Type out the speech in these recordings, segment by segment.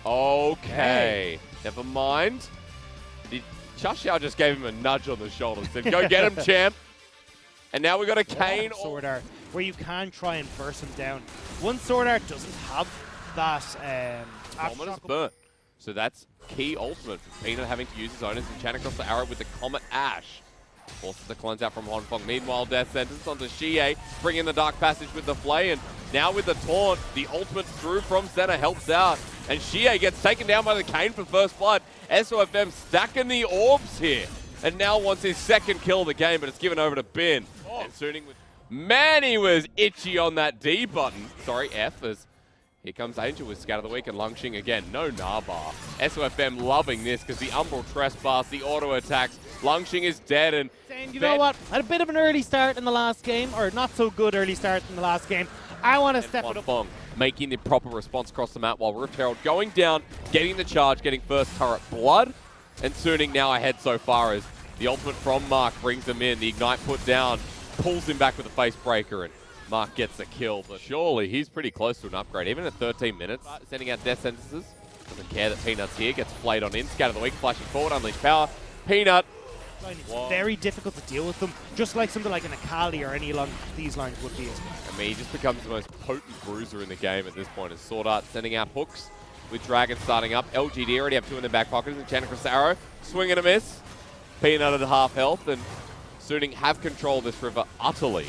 Okay. Never mind. Xiao just gave him a nudge on the shoulder. Said, go get him, champ. And now we got a Kane. Sword art, where you can try and burst him down. One sword art doesn't have that Ominous burn. So that's key ultimate for Peanut having to use his own as he chan across the arrow with the Comet Ash. Forces the cleanse out from Huanfeng. Meanwhile, Death Sentence onto Xie, bringing the Dark Passage with the Flay, and now with the taunt, the ultimate through from center helps out. And Xie gets taken down by the Kane for first blood. SOFM stacking the orbs here. And now wants his second kill of the game, but it's given over to Bin. And Suning with... Man, he was itchy on that D button. Sorry, F, as here comes Angel with Scatter the Weak and Lungxing again. No Nahbar. SOFM loving this because the Umbral Trespass, the auto attacks. Lungxing is dead and... You know what? Had a bit of an early start in the last game, or not so good early start in the last game. I want to step it up. Making the proper response across the map while Rift Herald going down, getting the charge, getting first turret blood. And Suning now ahead so far as the ultimate from Mark brings him in. The Ignite put down, pulls him back with a face breaker, and Mark gets a kill. But surely he's pretty close to an upgrade, even at 13 minutes. Sending out death sentences. Doesn't care that Peanut's here, gets flayed on in. Scatter the Weak, flashing forward, unleash power. Peanut. It's very difficult to deal with them, just like something like an Akali or any along these lines would be as well. I mean, he just becomes the most potent bruiser in the game at this point as Sword Art sending out hooks with Dragon starting up. LGD already have two in their back pockets and chan across the arrow. Swing and a miss. Peanut at half health, and Suning have control of this river utterly.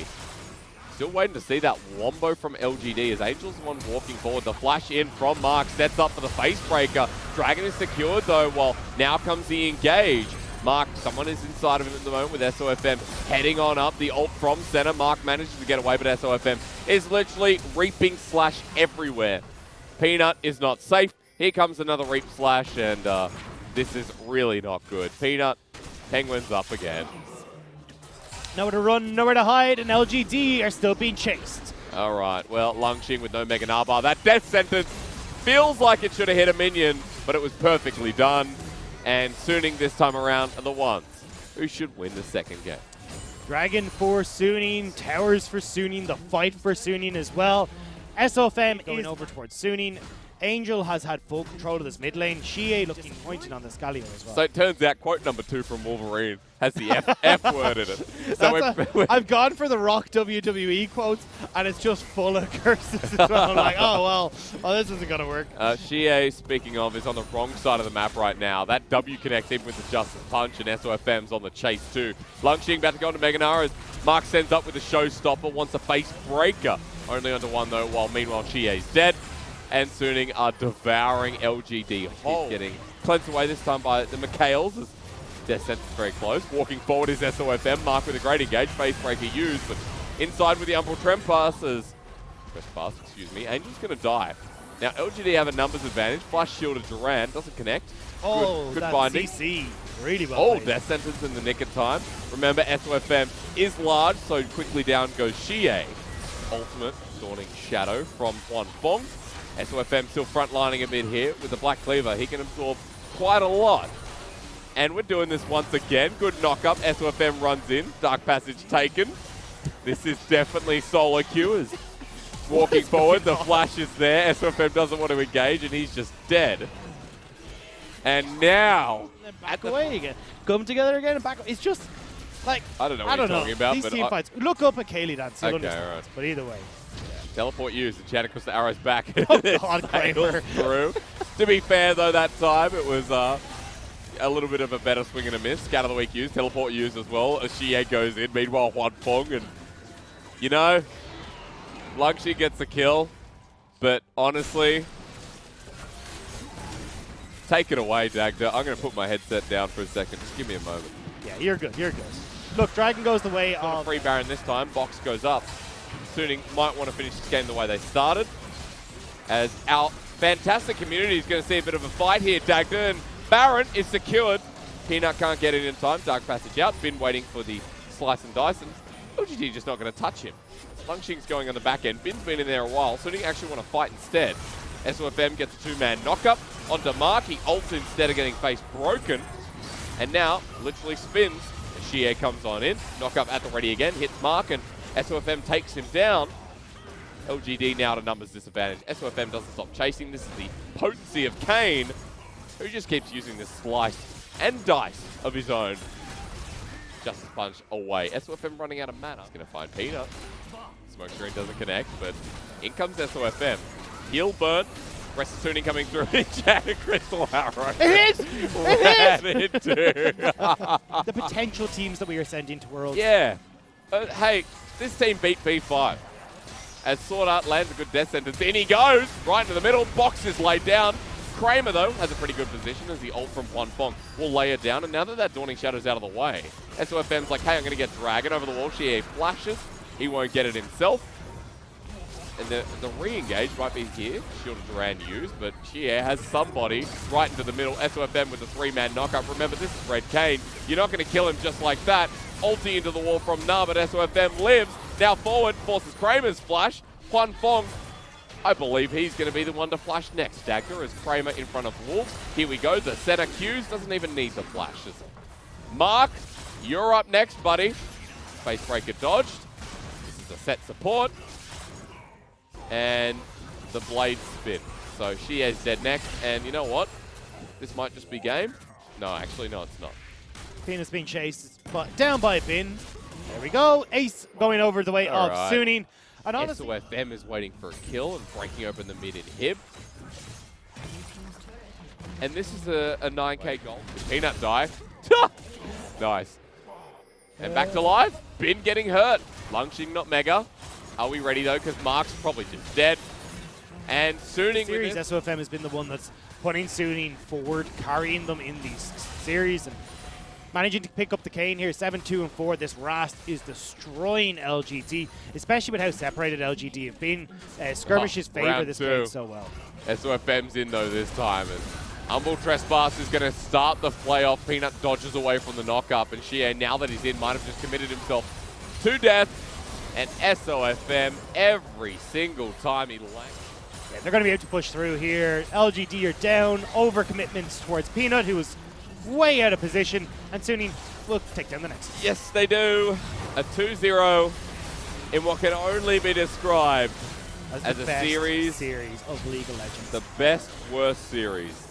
Still waiting to see that wombo from LGD as Angel's the one walking forward. The flash in from Mark sets up for the face breaker. Dragon is secured though, while now comes the engage. Mark, someone is inside of him at the moment with SOFM heading on up. The ult from center. Mark manages to get away, but SOFM is literally reaping slash everywhere. Peanut is not safe. Here comes another reap slash, and this is really not good. Peanut, Penguins up again. Nowhere to run, nowhere to hide, and LGD are still being chased. All right, well, Lungxing with no Mega Nahbar. That death sentence feels like it should have hit a minion, but it was perfectly done. And Suning this time around are the ones who should win the second game. Dragon for Suning, towers for Suning, the fight for Suning as well. SOFM going over towards Suning. Angel has had full control of this mid lane. Xie looking pointing on the Scalio as well. So it turns out quote number 2 from Wolverine has the F word in it. So I've gone for the Rock WWE quotes, and it's just full of curses as well. I'm like, oh, this isn't going to work. Xie, speaking of, is on the wrong side of the map right now. That W connects even with the Justice Punch, and SOFM's on the chase too. Lungxing about to go into Mega Nahbar as Mark sends up with a showstopper, wants a face breaker. Only onto one though, while meanwhile Xie's dead. And Suning are devouring LGD whole. Getting cleansed away this time by the Mikhails as Death Sentence very close. Walking forward is SOFM. Mark with a great engage. Face breaker used, but inside with the Umbral Trespass, excuse me. Angel's going to die. Now LGD have a numbers advantage. Flush shielded Duran. Doesn't connect. Oh, good that binding. CC. Really well played. Death Sentence in the nick of time. Remember, SOFM is large, so quickly down goes Xie. Ultimate Dawning Shadow from Huanfeng. SOFM still frontlining a bit here with the Black Cleaver. He can absorb quite a lot. And we're doing this once again. Good knock-up. SOFM runs in. Dark Passage taken. This is definitely solo queuers. Walking forward, the flash is there. SOFM doesn't want to engage, and he's just dead. And now... Back away again. Come together again and back away. It's just like... I don't know what you're talking about. These team fights. Look up at Kaylee Dance. Okay, all right. But either way. Teleport used and chat across the arrows back. Oh, God, Kramer. Through. To be fair, though, that time it was a little bit of a better swing and a miss. Scatter the Weak used, teleport used as well. As Xie goes in, meanwhile, Huanfeng. And, you know, Lungxing gets the kill. But honestly, take it away, Dagda. I'm going to put my headset down for a second. Just give me a moment. Yeah, you're good. You're good. Look, Dragon goes the way of... Free Baron this time. Box goes up. Suning might want to finish this game the way they started, as our fantastic community is going to see a bit of a fight here. Dagda, and Baron is secured. Peanut can't get it in time. Dark Passage out. Been waiting for the slice and dice, and LGD just not going to touch him. Lungxing's going on the back end. Bin's been in there a while. Suning actually want to fight instead. SOFM gets a two-man knock-up onto Mark. He ults instead of getting face broken, and now literally spins. As Xie comes on in. Knock-up at the ready again. Hits Mark, and SOFM takes him down. LGD now at a numbers disadvantage. SOFM doesn't stop chasing. This is the potency of Kane, who just keeps using this slice and dice of his own. Justice Punch away. SOFM running out of mana. He's going to find Peanut. Smoke screen doesn't connect, but in comes SOFM. Heal burn. Rest of tuning coming through. Janet Crystal Arrow. It is! It is! The The potential teams that we are sending to Worlds. Yeah. Hey, this team beat B5. As Sword Art lands a good death sentence. In he goes. Right into the middle. Box is laid down. Kramer, though, has a pretty good position as the ult from Juan Fong will lay it down. And now that that Dawning Shadow's out of the way, SOFM's like, hey, I'm going to get Dragon over the wall. Xie flashes. He won't get it himself. And the re-engage might be here. Shielded Duran used, but Xie has somebody right into the middle. SOFM with the 3-man knockup. Remember, this is Red Kane. You're not going to kill him just like that. Ulti into the wall from Na, but SOFM lives. Now forward, forces Kramer's flash. Juan Fong, I believe he's going to be the one to flash next. Dagger is Kramer in front of Wolves. Here we go. The center Qs doesn't even need the flash, does it? Mark, you're up next, buddy. Face breaker dodged. This is a set support. And the blade spin. So Xie's dead next. And you know what? This might just be game. No, actually, no, it's not. Peanut's being chased, but down by Bin. There we go. Ace going over the way of Suning. And honestly, SOFM is waiting for a kill and breaking open the mid inhib. And this is a 9k goal. Peanut die. Nice. And back to life. Bin getting hurt. Lunging, not mega. Are we ready though? Because Mark's probably just dead. And Suning series, SOFM has been the one that's putting Suning forward, carrying them in these series, and managing to pick up the Kane here. 7-2-4. This Rast is destroying LGD, especially with how separated LGD have been. Skirmishes favor this Kane so well. SOFM's in though this time. And Humble Trespass is going to start the playoff. Peanut dodges away from the knock-up. And Xie, now that he's in, might have just committed himself to death. And SOFM, every single time he lands. Yeah, they're going to be able to push through here. LGD are down. Overcommitments towards Peanut, who was way out of position. And Suning will take down the next. Yes, they do. A 2-0 in what can only be described as a series of League of Legends. The best, worst series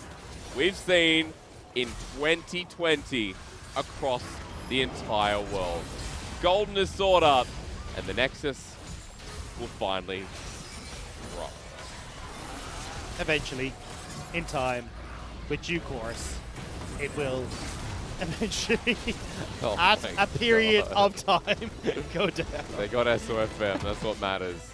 we've seen in 2020 across the entire world. Golden is Sword Art, and the Nexus will finally drop. Eventually, in time, with due course, it will eventually, at a period of time, go down. They got SOFM, that's what matters.